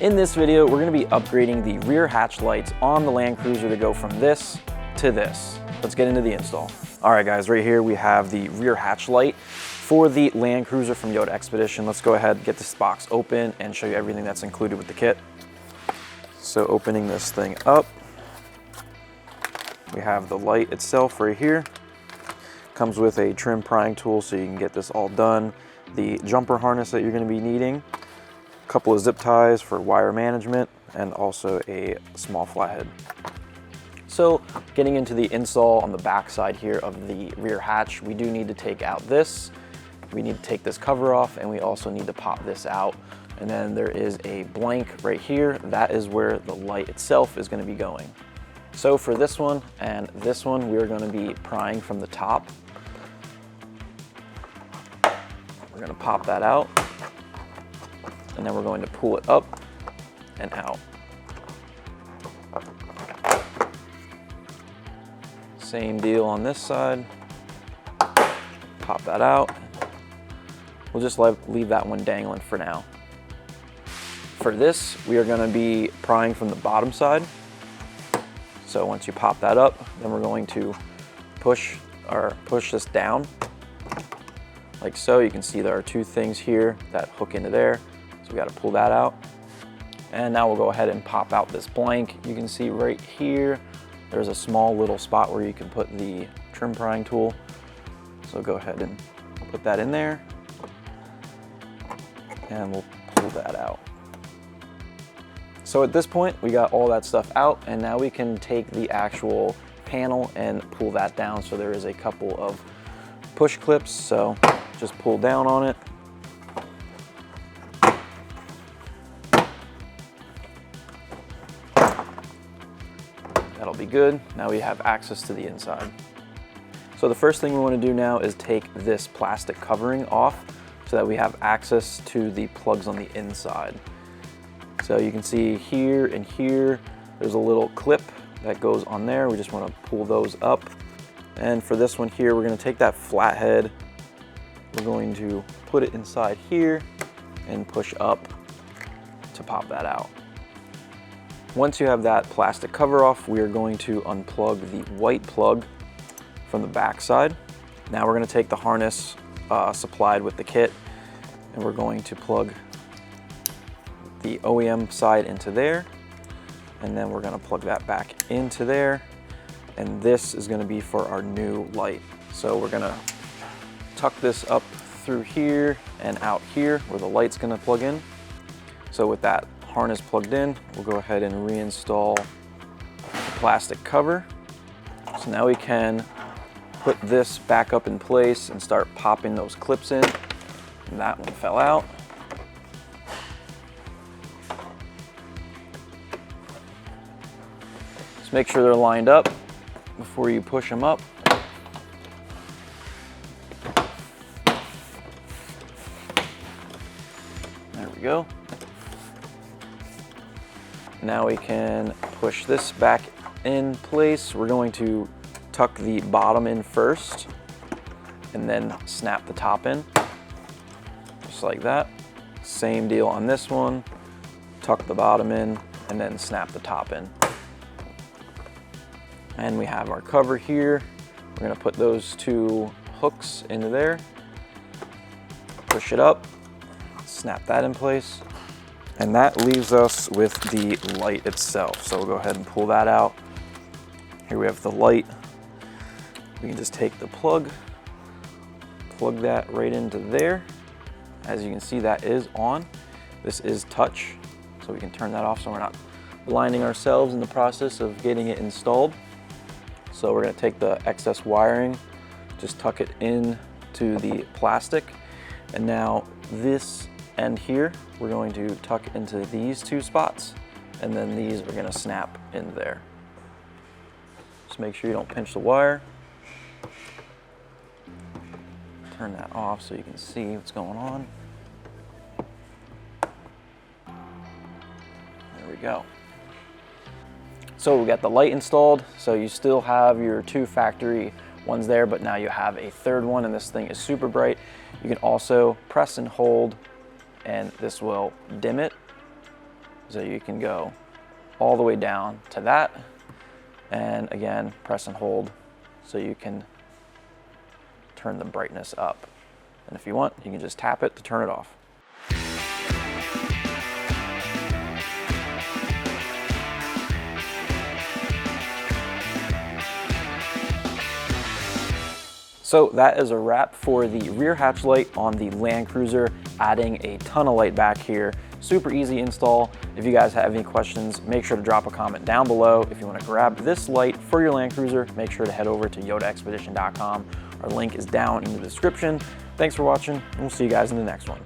In this video, we're gonna be upgrading the rear hatch lights on the Land Cruiser to go from this to this. Let's get into the install. All right guys, right here we have the rear hatch light for the Land Cruiser from Yota Xpedition. Let's go ahead and get this box open and show you everything that's included with the kit. So opening this thing up, we have the light itself right here. Comes with a trim prying tool so you can get this all done. The jumper harness that you're gonna be needing, a couple of zip ties for wire management, and also a small flathead. So getting into the install on the back side here of the rear hatch, we do need to take out this. We need to take this cover off, and we also need to pop this out. And then there is a blank right here. That is where the light itself is gonna be going. So for this one and this one, we're gonna be prying from the top. We're gonna pop that out, and then we're going to pull it up and out. Same deal on this side. Pop that out. We'll just leave that one dangling for now. For this, we are gonna be prying from the bottom side. So once you pop that up, then we're going to push this down like so. You can see there are two things here that hook into there. So we got to pull that out. And now we'll go ahead and pop out this blank. You can see right here, there's a small little spot where you can put the trim prying tool. So go ahead and put that in there, and we'll pull that out. So at this point, we got all that stuff out, and now we can take the actual panel and pull that down. So there is a couple of push clips, so just pull down on it. That'll be good. Now we have access to the inside. So the first thing we want to do now is take this plastic covering off so that we have access to the plugs on the inside. So you can see here and here, there's a little clip that goes on there. We just want to pull those up. And for this one here, we're going to take that flathead. We're going to put it inside here and push up to pop that out. Once you have that plastic cover off, we are going to unplug the white plug from the back side. Now we're going to take the harness supplied with the kit, and we're going to plug the OEM side into there, and then we're going to plug that back into there, and this is going to be for our new light. So we're going to tuck this up through here and out here where the light's going to plug in. So with that harness plugged in, we'll go ahead and reinstall the plastic cover. So now we can put this back up in place and start popping those clips in. And that one fell out. Just make sure they're lined up before you push them up. There we go. Now we can push this back in place. We're going to tuck the bottom in first and then snap the top in, just like that. Same deal on this one. Tuck the bottom in and then snap the top in. And we have our cover here. We're gonna put those two hooks into there, push it up, snap that in place. And that leaves us with the light itself. So we'll go ahead and pull that out. Here we have the light. We can just take the plug that right into there. As you can see, that is on. This is touch, so we can turn that off so we're not blinding ourselves in the process of getting it installed. So we're gonna take the excess wiring, just tuck it in to the plastic. And now this end here, we're going to tuck into these two spots, and then these are gonna snap in there. Just make sure you don't pinch the wire. Turn that off so you can see what's going on. There we go. So we got the light installed. So you still have your two factory ones there, but now you have a third one, and this thing is super bright. You can also press and hold, and this will dim it. So you can go all the way down to that, and again, press and hold so you can turn the brightness up. And if you want, you can just tap it to turn it off. So that is a wrap for the rear hatch light on the Land Cruiser, adding a ton of light back here. Super easy install. If you guys have any questions, make sure to drop a comment down below. If you want to grab this light for your Land Cruiser, make sure to head over to YotaXpedition.com. Our link is down in the description. Thanks for watching, and we'll see you guys in the next one.